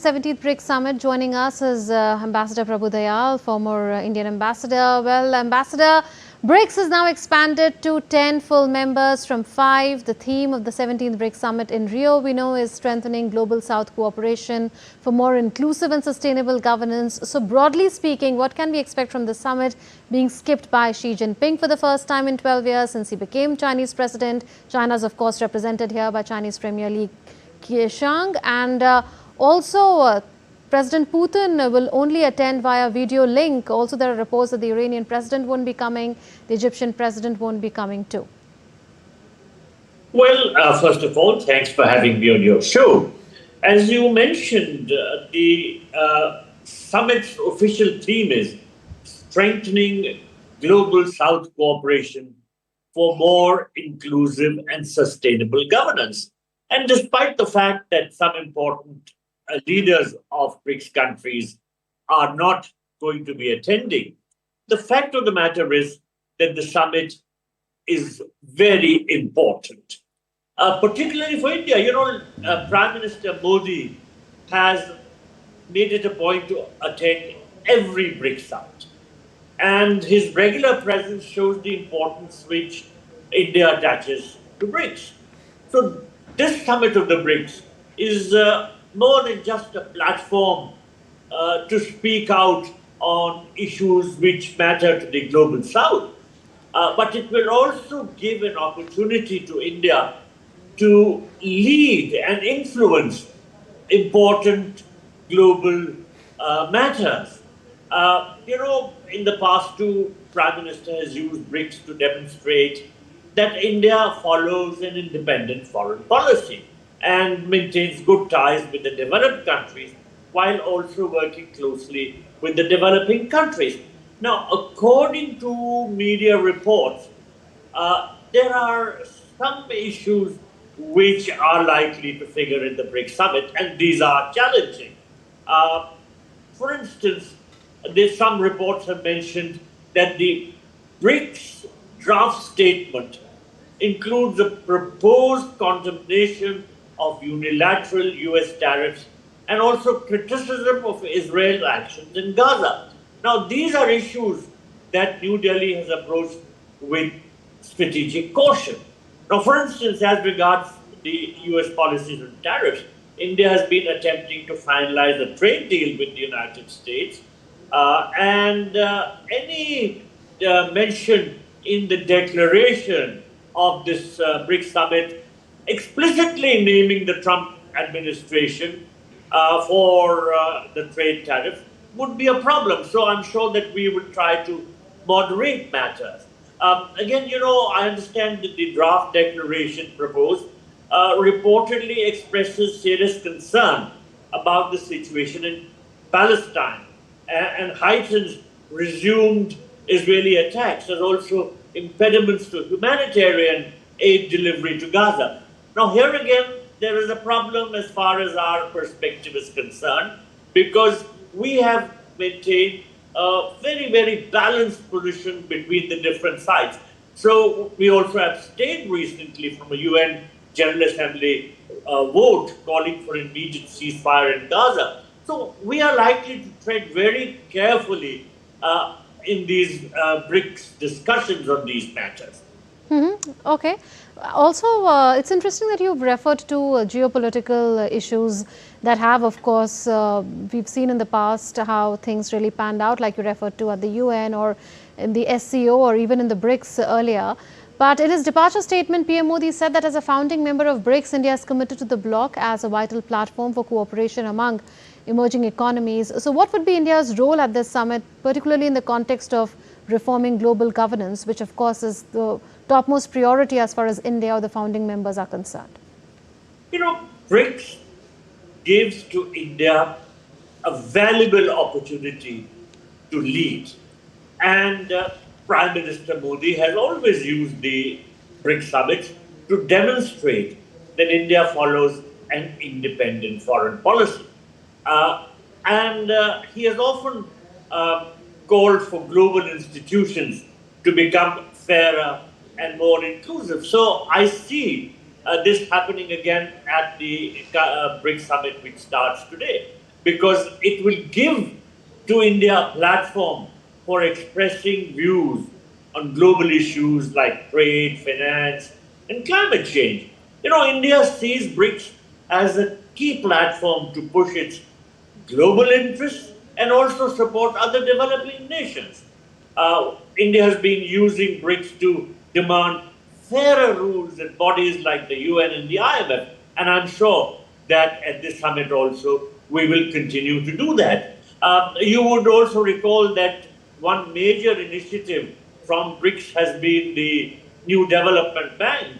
17th BRICS Summit. Joining us is Ambassador Prabhu Dayal, former Indian ambassador. Well, Ambassador, BRICS is now expanded to 10 full members from 5. The theme of the 17th BRICS Summit in Rio, we know, is strengthening global South cooperation for more inclusive and sustainable governance. So broadly speaking, what can we expect from the summit being skipped by Xi Jinping for the first time in 12 years since he became Chinese president? China is, of course, represented here by Chinese Premier Li Keqiang, and also, President Putin will only attend via video link. Also, there are reports that the Iranian president won't be coming, the Egyptian president won't be coming too. Well, first of all, thanks for having me on your show. As you mentioned, the summit's official theme is strengthening global South cooperation for more inclusive and sustainable governance. And despite the fact that some important leaders of BRICS countries are not going to be attending, the fact of the matter is that the summit is very important, particularly for India. You know, Prime Minister Modi has made it a point to attend every BRICS summit. And his regular presence shows the importance which India attaches to BRICS. So this summit of the BRICS is more than just a platform to speak out on issues which matter to the global South, but it will also give an opportunity to India to lead and influence important global matters. You know, in the past too, Prime Minister has used BRICS to demonstrate that India follows an independent foreign policy and maintains good ties with the developed countries while also working closely with the developing countries. Now, according to media reports, there are some issues which are likely to figure in the BRICS summit, and these are challenging. For instance, some reports have mentioned that the BRICS draft statement includes a proposed condemnation of unilateral US tariffs and also criticism of Israel's actions in Gaza. Now, these are issues that New Delhi has approached with strategic caution. Now, for instance, as regards the US policies on tariffs, India has been attempting to finalize a trade deal with the United States, and any mention in the declaration of this BRICS summit explicitly naming the Trump administration for the trade tariff would be a problem. So I'm sure that we would try to moderate matters. Again, you know, I understand that the draft declaration proposed reportedly expresses serious concern about the situation in Palestine and heightens resumed Israeli attacks and also impediments to humanitarian aid delivery to Gaza. Now, here again, there is a problem as far as our perspective is concerned, because we have maintained a very, very balanced position between the different sides. So we also abstained recently from a UN General Assembly vote calling for immediate ceasefire in Gaza. So we are likely to tread very carefully in these BRICS discussions on these matters. Okay. Also, it's interesting that you've referred to geopolitical issues that have, of course, we've seen in the past how things really panned out, like you referred to at the UN or in the SCO or even in the BRICS earlier. But in his departure statement, PM Modi said that as a founding member of BRICS, India is committed to the bloc as a vital platform for cooperation among emerging economies. So what would be India's role at this summit, particularly in the context of reforming global governance, which of course is the topmost priority as far as India or the founding members are concerned? You know, BRICS gives to India a valuable opportunity to lead. And Prime Minister Modi has always used the BRICS summits to demonstrate that India follows an independent foreign policy. And he has often called for global institutions to become fairer and more inclusive. So I see this happening again at the BRICS summit, which starts today. because it will give to India a platform for expressing views on global issues like trade, finance, and climate change. India sees BRICS as a key platform to push its global interests and also support other developing nations. India has been using BRICS to demand fairer rules in bodies like the UN and the IMF, and I'm sure that at this summit also we will continue to do that. You would also recall that one major initiative from BRICS has been the new development bank,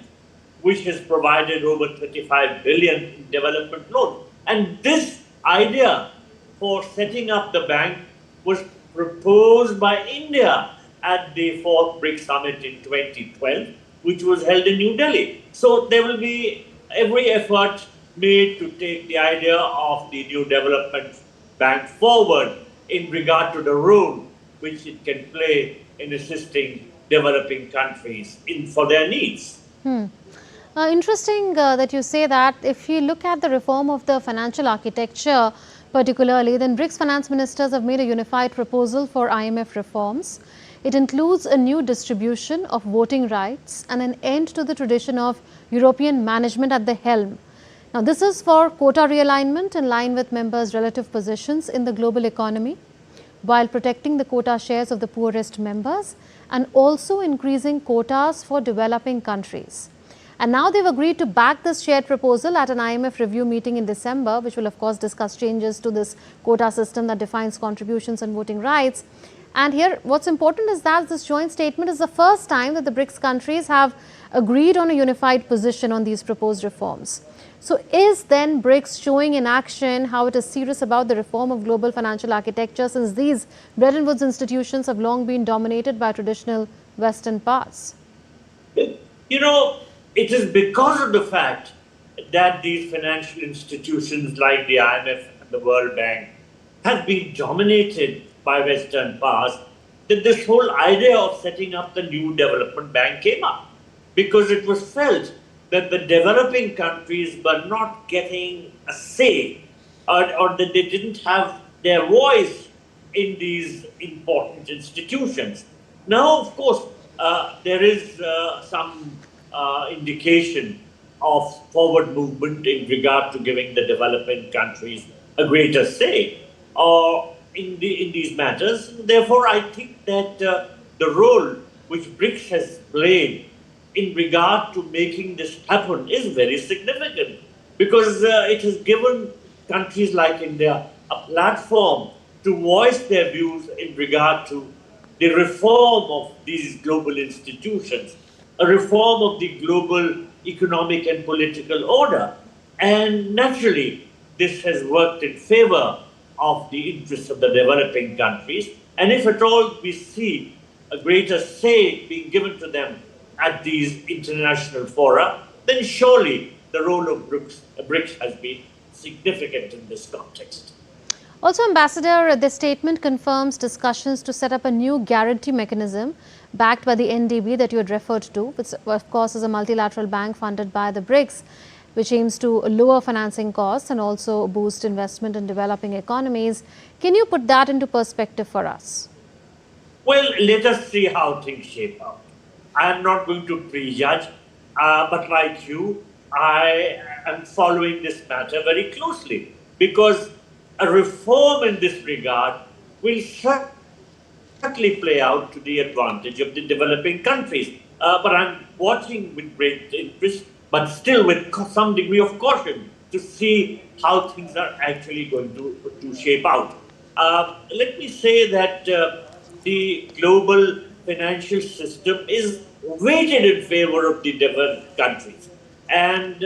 which has provided over 35 billion in development loans. And this idea for setting up the bank was proposed by India at the fourth BRICS summit in 2012, which was held in New Delhi. So there will be every effort made to take the idea of the new development bank forward in regard to the role which it can play in assisting developing countries for their needs. Interesting that you say that. If you look at the reform of the financial architecture particularly, then BRICS finance ministers have made a unified proposal for IMF reforms. It includes a new distribution of voting rights and an end to the tradition of European management at the helm. Now, this is for quota realignment in line with members' relative positions in the global economy, while protecting the quota shares of the poorest members and also increasing quotas for developing countries. And now they've agreed to back this shared proposal at an IMF review meeting in December, which will of course discuss changes to this quota system that defines contributions and voting rights. And here what's important is that this joint statement is the first time that the BRICS countries have agreed on a unified position on these proposed reforms. So is then BRICS showing in action how it is serious about the reform of global financial architecture, since these Bretton Woods institutions have long been dominated by traditional Western powers? It is because of the fact that these financial institutions like the IMF and the World Bank have been dominated by Western powers that this whole idea of setting up the new development bank came up, because it was felt that the developing countries were not getting a say, or that they didn't have their voice in these important institutions. Now, of course, there is some indication of forward movement in regard to giving the developing countries a greater say in these matters. Therefore, I think that the role which BRICS has played in regard to making this happen is very significant, because it has given countries like India a platform to voice their views in regard to the reform of these global institutions, a reform of the global economic and political order. And naturally, this has worked in favor of the interests of the developing countries. And if at all we see a greater say being given to them at these international fora, then surely the role of BRICS has been significant in this context. Also, Ambassador, this statement confirms discussions to set up a new guarantee mechanism backed by the NDB that you had referred to, which of course is a multilateral bank funded by the BRICS, which aims to lower financing costs and also boost investment in developing economies. Can you put that into perspective for us? Well, let us see how things shape out. I am not going to prejudge, but like you, I am following this matter very closely, because a reform in this regard will certainly play out to the advantage of the developing countries. But I'm watching with great interest, but still with some degree of caution, to see how things are actually going to shape out. Let me say that the global financial system is weighted in favor of the developed countries, and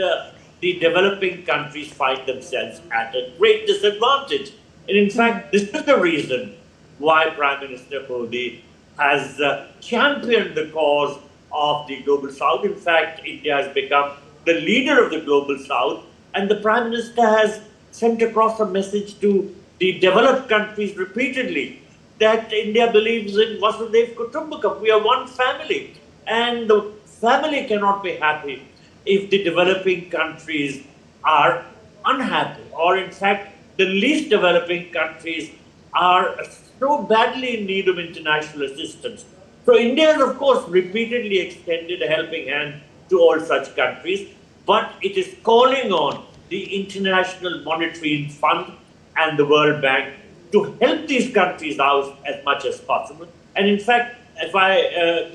the developing countries find themselves at a great disadvantage. And in fact, this is the reason why Prime Minister Modi has championed the cause of the Global South. In fact, India has become the leader of the Global South, and the Prime Minister has sent across a message to the developed countries repeatedly that India believes in Vasudhaiva Kutumbakam. We are one family, and the family cannot be happy if the developing countries are unhappy, or in fact the least developing countries are so badly in need of international assistance. So India has, of course, repeatedly extended a helping hand to all such countries, but it is calling on the International Monetary Fund and the World Bank to help these countries out as much as possible. And in fact, if I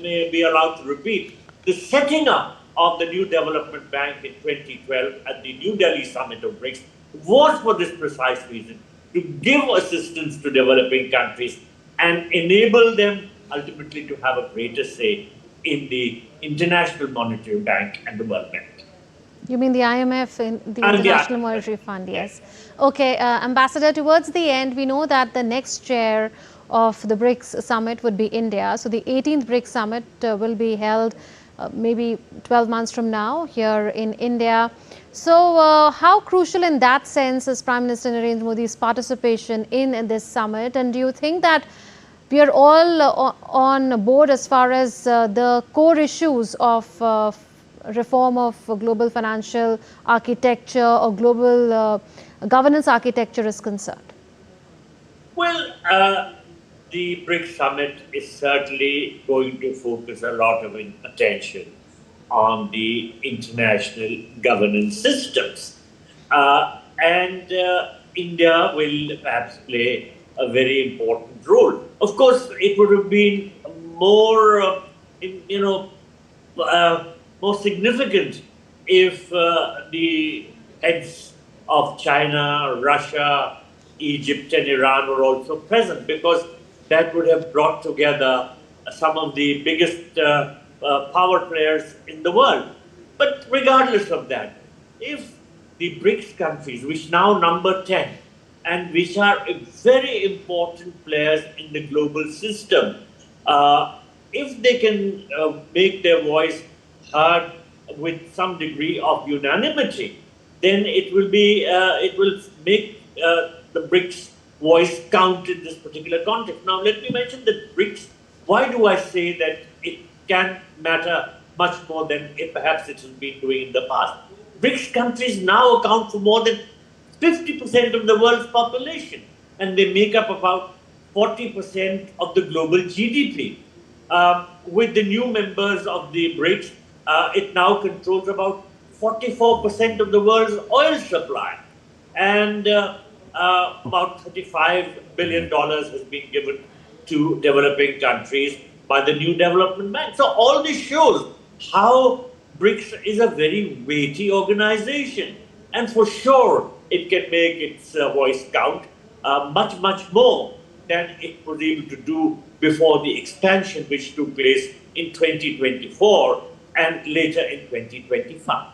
may be allowed to repeat, the setting up of the new development bank in 2012 at the New Delhi summit of BRICS was for this precise reason, to give assistance to developing countries and enable them ultimately to have a greater say in the International Monetary Bank and the World Bank. You mean the IMF, the International Monetary Fund, yes. Okay, Ambassador, towards the end, we know that the next chair of the BRICS summit would be India. So the 18th BRICS summit will be held maybe 12 months from now here in India. So how crucial in that sense is Prime Minister Narendra Modi's participation in this summit? And do you think that we are all on board as far as the core issues of reform of global financial architecture or global governance architecture is concerned? Well, the BRICS summit is certainly going to focus a lot of attention on the international governance systems. And India will perhaps play a very important role. Of course, it would have been more, more significant if the heads of China, Russia, Egypt and Iran were also present, because that would have brought together some of the biggest power players in the world. But regardless of that, if the BRICS countries, which now number 10, and which are very important players in the global system, if they can make their voice heard with some degree of unanimity, then it will make the BRICS voice count in this particular context. Now, let me mention that BRICS, why do I say that it can matter much more than perhaps it has been doing in the past? BRICS countries now account for more than 50% of the world's population, and they make up about 40% of the global GDP. With the new members of the BRICS, it now controls about 44% of the world's oil supply, and about $35 billion has been given to developing countries by the new development bank. So all this shows how BRICS is a very weighty organization, and for sure it can make its voice count much, much more than it was able to do before the expansion which took place in 2024 and later in 2025.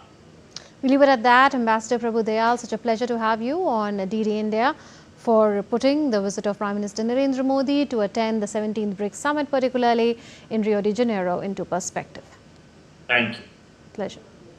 We leave it at that. Ambassador Prabhu Dayal, such a pleasure to have you on DD India for putting the visit of Prime Minister Narendra Modi to attend the 17th BRICS summit, particularly in Rio de Janeiro, into perspective. Thank you. Pleasure.